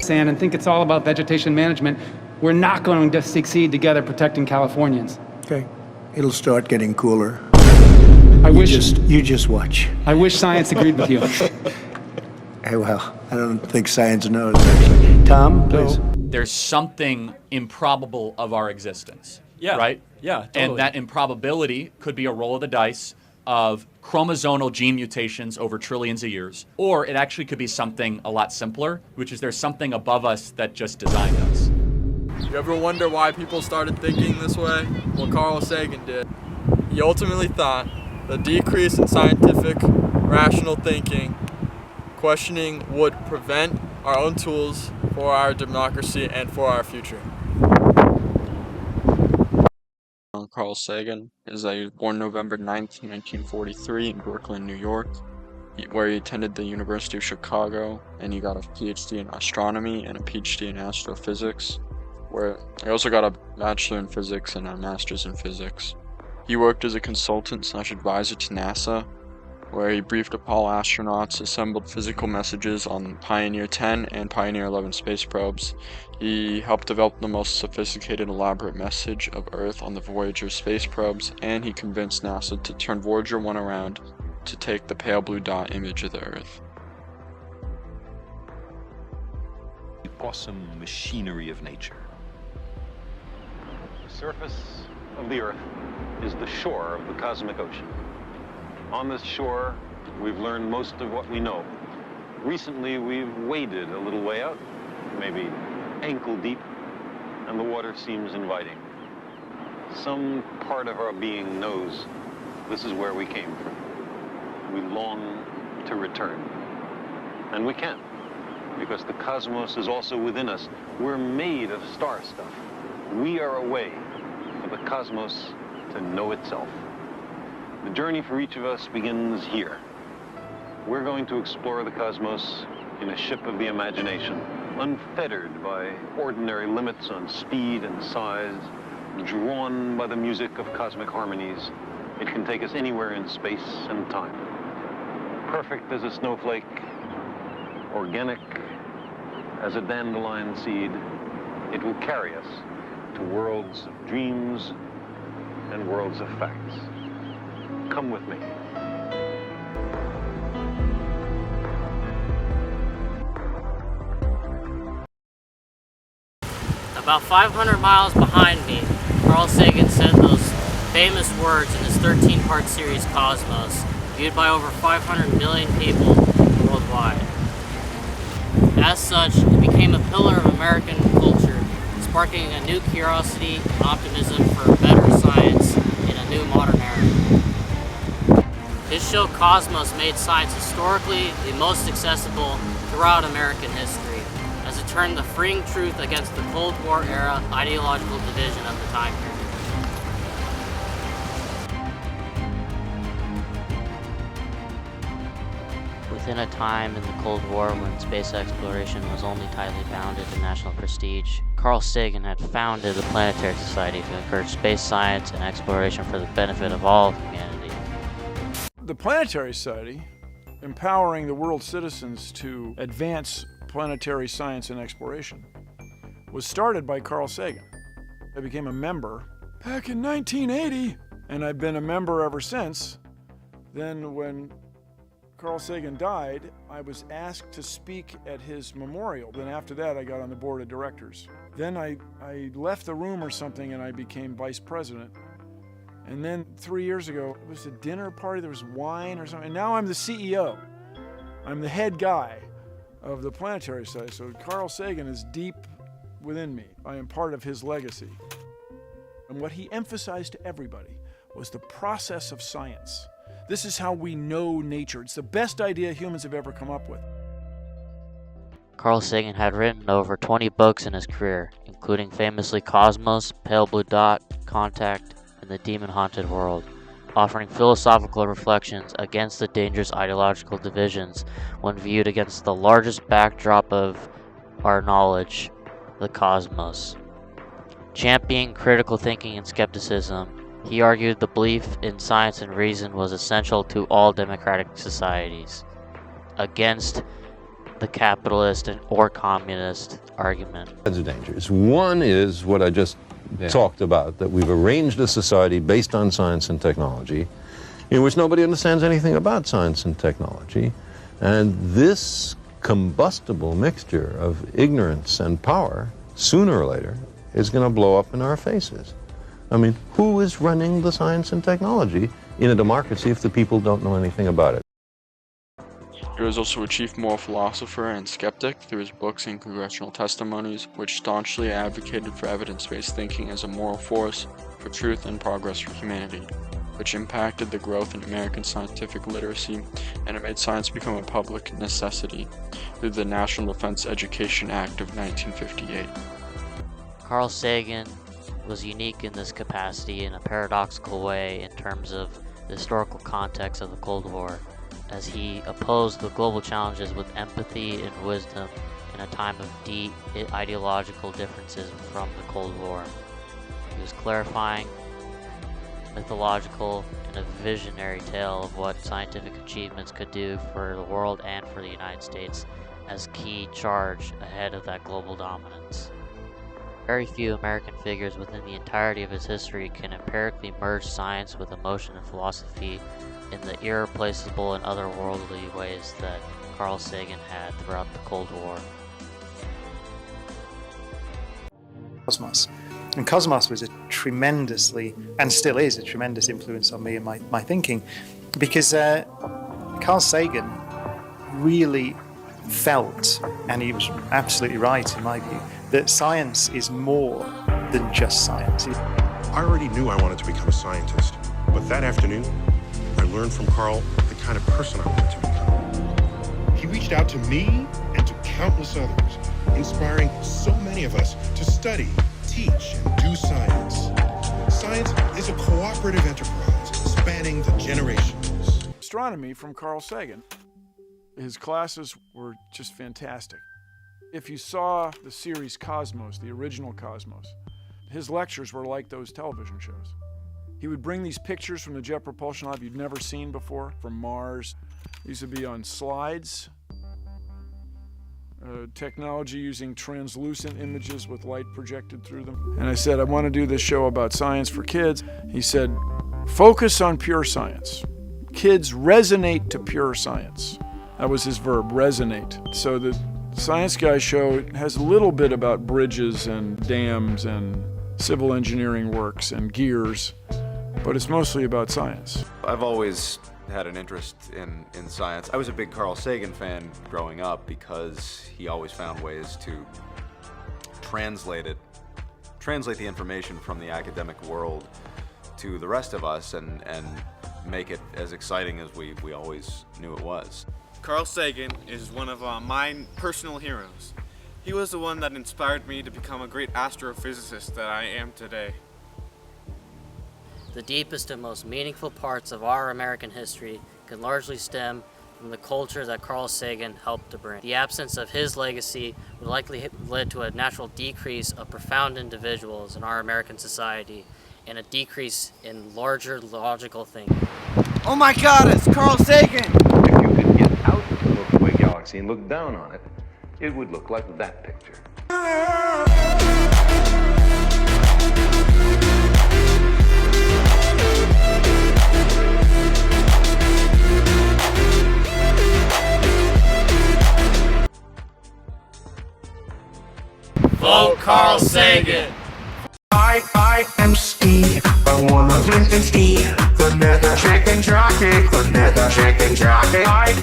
sand and think it's all about vegetation management, we're not going to succeed together protecting Californians. Okay. It'll start getting cooler. You just watch. I wish science agreed with you. Hey, well, I don't think science knows, actually. Tom, please. There's something improbable of our existence. Yeah. Right? Yeah, totally. And that improbability could be a roll of the dice of chromosomal gene mutations over trillions of years. Or it actually could be something a lot simpler, which is there's something above us that just designed us. You ever wonder why people started thinking this way? Well, Carl Sagan did. He ultimately thought the decrease in scientific, rational thinking, questioning would prevent our own tools for our democracy and for our future. Carl Sagan he was born November 9th, 1943 in Brooklyn, New York, where he attended the University of Chicago, and he got a PhD in astronomy and a PhD in astrophysics, where he also got a bachelor in physics and a master's in physics. He worked as a consultant/advisor to NASA, where he briefed Apollo astronauts, assembled physical messages on Pioneer 10 and Pioneer 11 space probes. He helped develop the most sophisticated, elaborate message of Earth on the Voyager space probes, and he convinced NASA to turn Voyager 1 around to take the pale blue dot image of the Earth. The awesome machinery of nature. The surface of the Earth is the shore of the cosmic ocean. On this shore, we've learned most of what we know. Recently, we've waded a little way out, maybe ankle deep, and the water seems inviting. Some part of our being knows this is where we came from. We long to return. And we can, because the cosmos is also within us. We're made of star stuff. We are a way for the cosmos to know itself. The journey for each of us begins here. We're going to explore the cosmos in a ship of the imagination, unfettered by ordinary limits on speed and size, drawn by the music of cosmic harmonies. It can take us anywhere in space and time. Perfect as a snowflake, organic as a dandelion seed, it will carry us to worlds of dreams and worlds of facts. Come with me. About 500 miles behind me, Carl Sagan said those famous words in his 13-part series Cosmos, viewed by over 500 million people worldwide. As such, it became a pillar of American culture, sparking a new curiosity and optimism for better science in a new modern era. His show Cosmos made science historically the most accessible throughout American history, as it turned the freeing truth against the Cold War era ideological division of the time period. Within a time in the Cold War when space exploration was only tightly bounded to national prestige, Carl Sagan had founded the Planetary Society to encourage space science and exploration for the benefit of all of humanity. The Planetary Society, empowering the world's citizens to advance planetary science and exploration, was started by Carl Sagan. I became a member back in 1980, and I've been a member ever since. Then when Carl Sagan died, I was asked to speak at his memorial. Then after that, I got on the board of directors. Then I left the room or something and I became vice president. And then 3 years ago, it was a dinner party, there was wine or something, and now I'm the CEO. I'm the head guy of the Planetary Society, so Carl Sagan is deep within me. I am part of his legacy. And what he emphasized to everybody was the process of science. This is how we know nature. It's the best idea humans have ever come up with. Carl Sagan had written over 20 books in his career, including famously Cosmos, Pale Blue Dot, Contact, and The Demon-Haunted World, offering philosophical reflections against the dangerous ideological divisions when viewed against the largest backdrop of our knowledge, the cosmos. Championing critical thinking and skepticism, he argued the belief in science and reason was essential to all democratic societies, against the capitalist or communist argument. Kinds of dangers. One is what I just talked about, that we've arranged a society based on science and technology in which nobody understands anything about science and technology. And this combustible mixture of ignorance and power, sooner or later, is going to blow up in our faces. I mean, who is running the science and technology in a democracy if the people don't know anything about it? He was also a chief moral philosopher and skeptic through his books and congressional testimonies, which staunchly advocated for evidence-based thinking as a moral force for truth and progress for humanity, which impacted the growth in American scientific literacy, and it made science become a public necessity through the National Defense Education Act of 1958. Carl Sagan was unique in this capacity in a paradoxical way in terms of the historical context of the Cold War, as he opposed the global challenges with empathy and wisdom in a time of deep ideological differences from the Cold War. He was clarifying, mythological, and a visionary tale of what scientific achievements could do for the world and for the United States as key charge ahead of that global dominance. Very few American figures within the entirety of his history can empirically merge science with emotion and philosophy in the irreplaceable and otherworldly ways that Carl Sagan had throughout the Cold War. Cosmos. And Cosmos was a tremendously, and still is a tremendous influence on me and my thinking, because Carl Sagan really felt, and he was absolutely right in my view, that science is more than just science. I already knew I wanted to become a scientist, but that afternoon, I learned from Carl the kind of person I wanted to become. He reached out to me and to countless others, inspiring so many of us to study, teach, and do science. Science is a cooperative enterprise spanning the generations. Astronomy from Carl Sagan. His classes were just fantastic. If you saw the series Cosmos, the original Cosmos, his lectures were like those television shows. He would bring these pictures from the Jet Propulsion Lab you'd never seen before from Mars. These would be on slides. Technology using translucent images with light projected through them. And I said, I want to do this show about science for kids. He said, focus on pure science. Kids resonate to pure science. That was his verb, resonate. So the Science Guy show has a little bit about bridges and dams and civil engineering works and gears, but it's mostly about science. I've always had an interest in science. I was a big Carl Sagan fan growing up because he always found ways to translate the information from the academic world to the rest of us and make it as exciting as we always knew it was. Carl Sagan is one of my personal heroes. He was the one that inspired me to become a great astrophysicist that I am today. The deepest and most meaningful parts of our American history can largely stem from the culture that Carl Sagan helped to bring. The absence of his legacy would likely have led to a natural decrease of profound individuals in our American society and a decrease in larger logical thinking. Oh my God, it's Carl Sagan! If you could get out of the Milky Way galaxy and look down on it, it would look like that picture. Vote Carl Sagan! I am Steve. I wanna live in Steve. The nether chicken jockey. The nether chicken jockey. I